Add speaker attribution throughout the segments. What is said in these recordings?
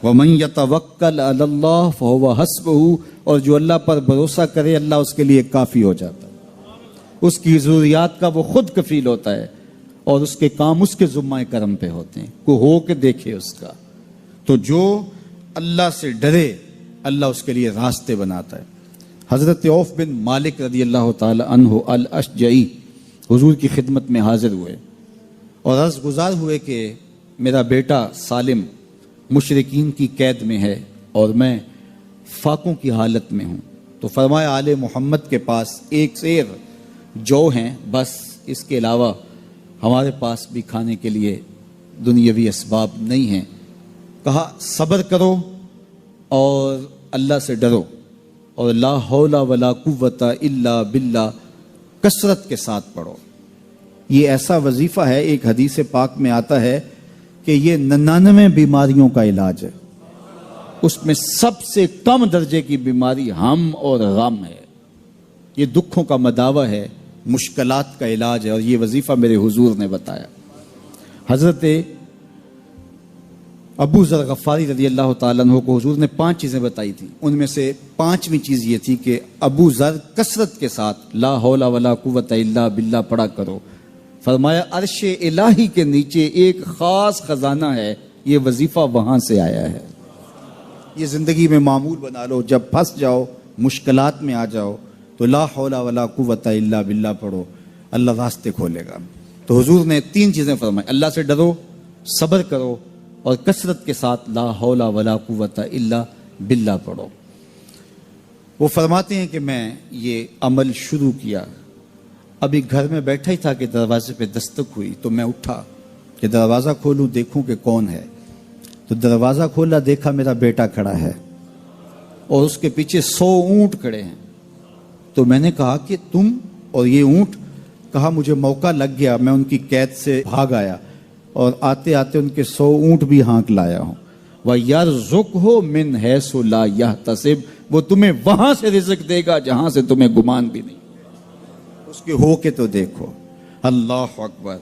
Speaker 1: وَمَن يَتَوَكَّلْ عَلَى اللَّهِ فَهُوَ حَسْبُهُ، اور جو اللہ پر بھروسہ کرے اللہ اس کے لیے کافی ہو جاتا ہے، اس کی ضروریات کا وہ خود کفیل ہوتا ہے، اور اس کے کام اس کے ذمہ کرم پہ ہوتے ہیں، کو ہو کے دیکھے اس کا۔ تو جو اللہ سے ڈرے اللہ اس کے لیے راستے بناتا ہے۔ حضرت عوف بن مالک رضی اللہ تعالی عنہ الاشجعی حضور کی خدمت میں حاضر ہوئے اور عرض گزار ہوئے کہ میرا بیٹا سالم مشرکین کی قید میں ہے اور میں فاقوں کی حالت میں ہوں۔ تو فرمایا آل محمد کے پاس ایک سیر جو ہیں، بس اس کے علاوہ ہمارے پاس بھی کھانے کے لیے دنیاوی اسباب نہیں ہیں۔ کہا صبر کرو اور اللہ سے ڈرو، اور لا حول ولا قوت الا باللہ کثرت کے ساتھ پڑھو۔ یہ ایسا وظیفہ ہے، ایک حدیث پاک میں آتا ہے کہ یہ 99 بیماریوں کا علاج ہے، اس میں سب سے کم درجے کی بیماری ہم اور غم ہے۔ یہ دکھوں کا مداوع ہے، مشکلات کا علاج ہے، اور یہ وظیفہ میرے حضور نے بتایا۔ حضرت ابو ذر غفاری رضی اللہ تعالیٰ عنہ کو حضور نے 5 چیزیں بتائی تھی، ان میں سے 5ویں چیز یہ تھی کہ ابو ذر کثرت کے ساتھ لا حول ولا قوت الا باللہ پڑھا کرو۔ فرمایا عرش الہی کے نیچے ایک خاص خزانہ ہے، یہ وظیفہ وہاں سے آیا ہے۔ یہ زندگی میں معمول بنا لو، جب پھنس جاؤ، مشکلات میں آ جاؤ تو لا حول ولا قوت الا باللہ پڑھو، اللہ راستے کھولے گا۔ تو حضور نے 3 چیزیں فرمائی، اللہ سے ڈرو، صبر کرو، اور کثرت کے ساتھ لا حول ولا قوت الا باللہ پڑھو۔ وہ فرماتے ہیں کہ میں یہ عمل شروع کیا، ابھی گھر میں بیٹھا ہی تھا کہ دروازے پہ دستک ہوئی، تو میں اٹھا کہ دروازہ کھولوں دیکھوں کہ کون ہے۔ تو دروازہ کھولا، دیکھا میرا بیٹا کھڑا ہے اور اس کے پیچھے 100 اونٹ کھڑے ہیں۔ تو میں نے کہا کہ تم اور یہ اونٹ؟ کہا مجھے موقع لگ گیا، میں ان کی قید سے بھاگ آیا اور آتے آتے ان کے 100 اونٹ بھی ہانک لایا ہوں۔ وَيَرْزُقْهُ مِنْ حَيْثُ لَا يَحْتَسِبُ، وہ تمہیں وہاں سے رزق دے گا جہاں سے تمہیں گمان بھی نہیں۔ اس کے ہو کے تو دیکھو، اللہ اکبر،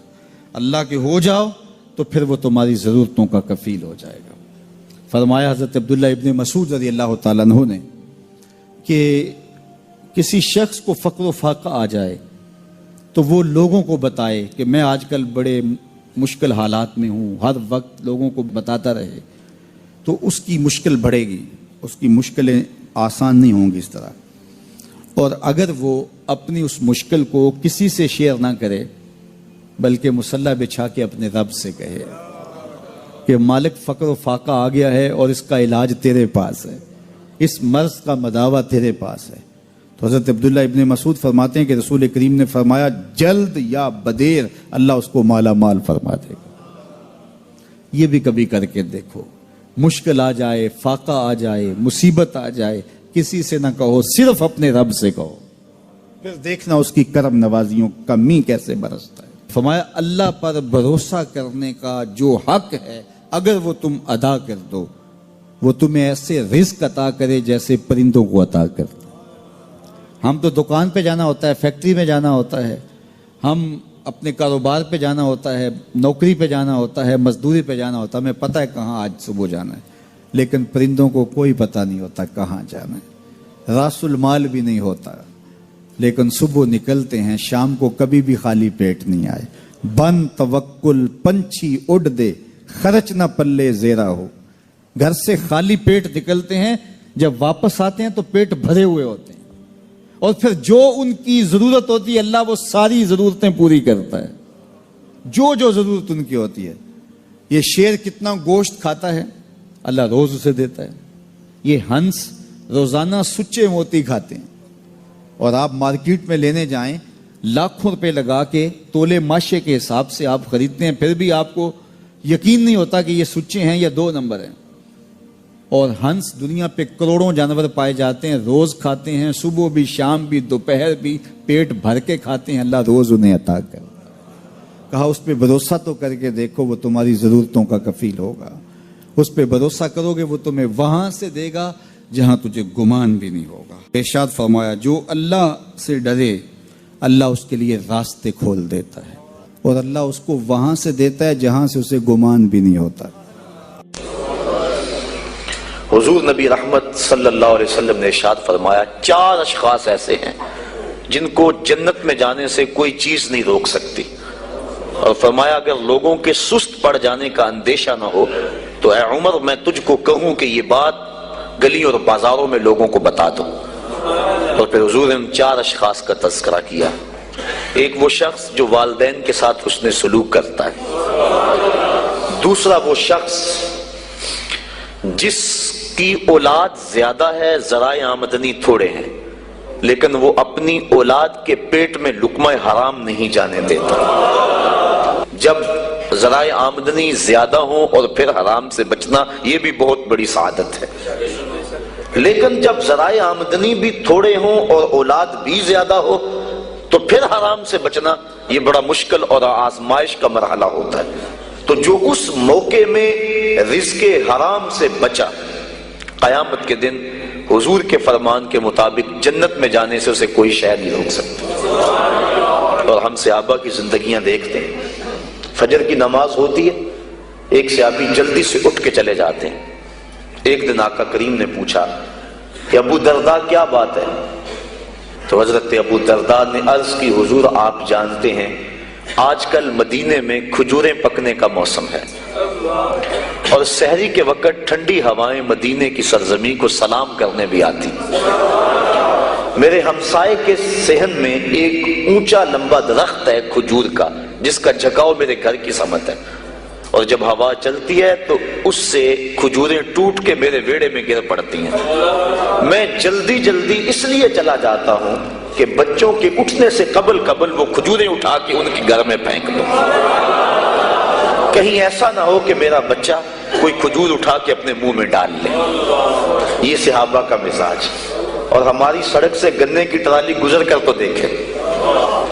Speaker 1: اللہ کے ہو جاؤ تو پھر وہ تمہاری ضرورتوں کا کفیل ہو جائے گا۔ فرمایا حضرت عبداللہ ابن مسعود رضی اللہ تعالیٰ عنہ نے کہ کسی شخص کو فقر و فاقہ آ جائے تو وہ لوگوں کو بتائے کہ میں آج کل بڑے مشکل حالات میں ہوں، ہر وقت لوگوں کو بتاتا رہے تو اس کی مشکل بڑھے گی، اس کی مشکلیں آسان نہیں ہوں گی اس طرح۔ اور اگر وہ اپنی اس مشکل کو کسی سے شیئر نہ کرے بلکہ مصلی بچھا کے اپنے رب سے کہے کہ مالک فقر و فاقہ آ گیا ہے اور اس کا علاج تیرے پاس ہے، اس مرض کا مداوع تیرے پاس ہے۔ تو حضرت عبداللہ ابن مسعود فرماتے ہیں کہ رسول کریم نے فرمایا جلد یا بدیر اللہ اس کو مالا مال فرما دے گا۔ یہ بھی کبھی کر کے دیکھو، مشکل آ جائے، فاقہ آ جائے، مصیبت آ جائے، کسی سے نہ کہو، صرف اپنے رب سے کہو، پھر دیکھنا اس کی کرم نوازیوں کا می کیسے برستا ہے۔ فرمایا اللہ پر بھروسہ کرنے کا جو حق ہے اگر وہ تم ادا کر دو، وہ تمہیں ایسے رزق عطا کرے جیسے پرندوں کو عطا کرتا۔ ہم تو دکان پہ جانا ہوتا ہے، فیکٹری میں جانا ہوتا ہے، ہم اپنے کاروبار پہ جانا ہوتا ہے، نوکری پہ جانا ہوتا ہے، مزدوری پہ جانا ہوتا ہے، ہمیں پتہ ہے کہاں آج صبح جانا ہے، لیکن پرندوں کو کوئی پتہ نہیں ہوتا کہاں جانا ہے، راس المال بھی نہیں ہوتا، لیکن صبح نکلتے ہیں، شام کو کبھی بھی خالی پیٹ نہیں آئے۔ بن توکل پنچھی اڑ دے، خرچ نہ پلے زیرا ہو۔ گھر سے خالی پیٹ نکلتے ہیں، جب واپس آتے ہیں تو پیٹ بھرے ہوئے ہوتے ہیں، اور پھر جو ان کی ضرورت ہوتی ہے اللہ وہ ساری ضرورتیں پوری کرتا ہے، جو ضرورت ان کی ہوتی ہے۔ یہ شیر کتنا گوشت کھاتا ہے، اللہ روز اسے دیتا ہے۔ یہ ہنس روزانہ سچے موتی کھاتے ہیں، اور آپ مارکیٹ میں لینے جائیں لاکھوں روپے لگا کے تولے ماشے کے حساب سے آپ خریدتے ہیں، پھر بھی آپ کو یقین نہیں ہوتا کہ یہ سچے ہیں یا 2 نمبر ہیں۔ اور ہنس دنیا پہ کروڑوں جانور پائے جاتے ہیں، روز کھاتے ہیں، صبح بھی، شام بھی، دوپہر بھی، پیٹ بھر کے کھاتے ہیں، اللہ روز انہیں عطا کر۔ کہا اس پہ بھروسہ تو کر کے دیکھو، وہ تمہاری ضرورتوں کا کفیل ہوگا۔ اس پہ بھروسہ کرو گے وہ تمہیں وہاں سے دے گا جہاں تجھے گمان بھی نہیں ہوگا۔ ارشاد فرمایا جو اللہ سے ڈرے اللہ اس کے لیے راستے کھول دیتا ہے، اور اللہ اس کو وہاں سے دیتا ہے جہاں سے اسے گمان بھی نہیں ہوتا۔
Speaker 2: حضور نبی رحمت صلی اللہ علیہ وسلم نے ارشاد فرمایا 4 اشخاص ایسے ہیں جن کو جنت میں جانے سے کوئی چیز نہیں روک سکتی، اور فرمایا اگر لوگوں کے سست پڑ جانے کا اندیشہ نہ ہو تو اے عمر میں تجھ کو کہوں کہ یہ بات گلی اور بازاروں میں لوگوں کو بتا دو۔ اور پھر حضور نے ان 4 اشخاص کا تذکرہ کیا۔ ایک وہ شخص جو والدین کے ساتھ حسن سلوک کرتا ہے، دوسرا وہ شخص جس کی اولاد زیادہ ہے ذرائع آمدنی تھوڑے ہیں لیکن وہ اپنی اولاد کے پیٹ میں لقمہ حرام نہیں جانے دیتا۔ جب ذرائع آمدنی زیادہ ہوں اور پھر حرام سے بچنا یہ بھی بہت بڑی سعادت ہے، لیکن جب ذرائع آمدنی بھی تھوڑے ہوں اور اولاد بھی زیادہ ہو تو پھر حرام سے بچنا یہ بڑا مشکل اور آزمائش کا مرحلہ ہوتا ہے۔ تو جو اس موقع میں رزق حرام سے بچا، قیامت کے دن حضور کے فرمان کے مطابق جنت میں جانے سے اسے کوئی شے نہیں روک سکتا۔ اور ہم صحابہ کی زندگیاں دیکھتے ہیں، فجر کی نماز ہوتی ہے، ایک صحابی جلدی سے اٹھ کے چلے جاتے ہیں۔ ایک دن آقا کریم نے پوچھا کہ ابو درداء کیا بات ہے؟ تو حضرت ابو درداء نے عرض کی حضور آپ جانتے ہیں آج کل مدینے میں کھجوریں پکنے کا موسم ہے اور سحری کے وقت ٹھنڈی ہوائیں مدینے کی سرزمین کو سلام کرنے بھی آتی۔ میرے ہمسائے کے صحن میں ایک اونچا لمبا درخت ہے کھجور کا جس کا جھکاؤ میرے گھر کی سمت ہے، اور جب ہوا چلتی ہے تو اس سے کھجوریں ٹوٹ کے میرے ویڑے میں گر پڑتی ہیں۔ میں جلدی جلدی اس لیے چلا جاتا ہوں کہ بچوں کے اٹھنے سے قبل وہ کھجوریں اٹھا کے ان کے گھر میں پھینک دو، کہیں ایسا نہ ہو کہ میرا بچہ کوئی کھجور اٹھا کے اپنے منہ میں ڈال لے۔ یہ صحابہ کا مزاج۔ اور ہماری سڑک سے گنے کی ٹرالی گزر کر تو دیکھیں،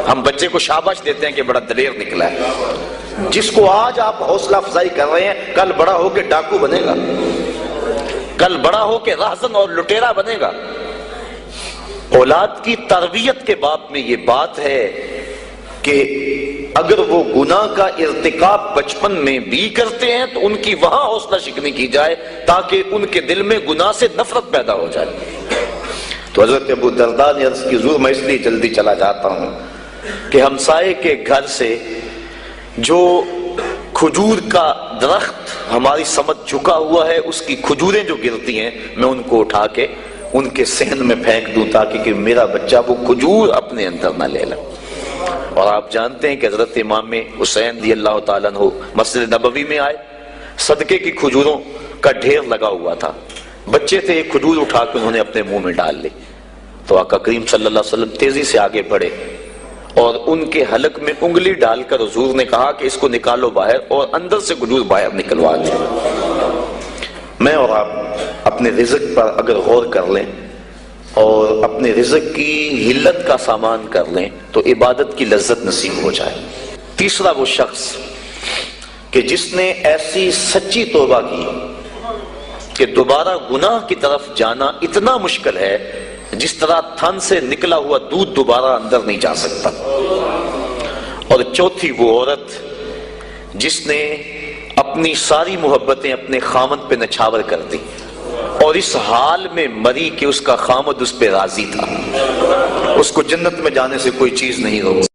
Speaker 2: ہم بچے کو شاباش دیتے ہیں کہ بڑا دلیر نکلا ہے۔ جس کو آج آپ حوصلہ افزائی کر رہے ہیں کل بڑا ہو کے ڈاکو بنے گا، کل بڑا ہو کے راہزن اور لٹیرا بنے گا۔ اولاد کی تربیت کے باب میں یہ بات ہے کہ اگر وہ گناہ کا ارتکاب بچپن میں بھی کرتے ہیں تو ان کی وہاں حوصلہ شکنی کی جائے تاکہ ان کے دل میں گناہ سے نفرت پیدا ہو جائے۔ تو حضرت ابو درداء نے عرض کی حضور میں اس لیے جلدی چلا جاتا ہوں کہ ہمسائے کے گھر سے جو کھجور کا درخت ہماری سمت جھکا ہوا ہے اس کی کھجوریں جو گرتی ہیں میں ان کو اٹھا کے ان کے صحن میں پھینک دوں تاکہ کہ میرا بچہ وہ کھجور اپنے اندر نہ لے لے۔ اور آپ جانتے ہیں کہ حضرت امام حسین رضی اللہ تعالیٰ عنہ مسجد نبوی میں آئے، صدقے کی کھجوروں کا ڈھیر لگا ہوا تھا، بچے تھے، ایک کھجور اٹھا کے انہوں نے اپنے منہ میں ڈال لی۔ تو آقا کریم صلی اللہ علیہ وسلم تیزی سے آگے بڑھے اور ان کے حلق میں انگلی ڈال کر حضور نے کہا کہ اس کو نکالو باہر اور اندر سے کھجور باہر نکلوا دیں۔ میں اور آپ اپنے رزق پر اگر غور کر لیں اور اپنے رزق کی حلت کا سامان کر لیں تو عبادت کی لذت نصیب ہو جائے۔ تیسرا وہ شخص کہ جس نے ایسی سچی توبہ کی کہ دوبارہ گناہ کی طرف جانا اتنا مشکل ہے جس طرح تھن سے نکلا ہوا دودھ دوبارہ اندر نہیں جا سکتا۔ اور چوتھی وہ عورت جس نے اپنی ساری محبتیں اپنے خامد پہ نچھاور کر دی اور اس حال میں مری کہ اس کا خامد اس پہ راضی تھا، اس کو جنت میں جانے سے کوئی چیز نہیں روک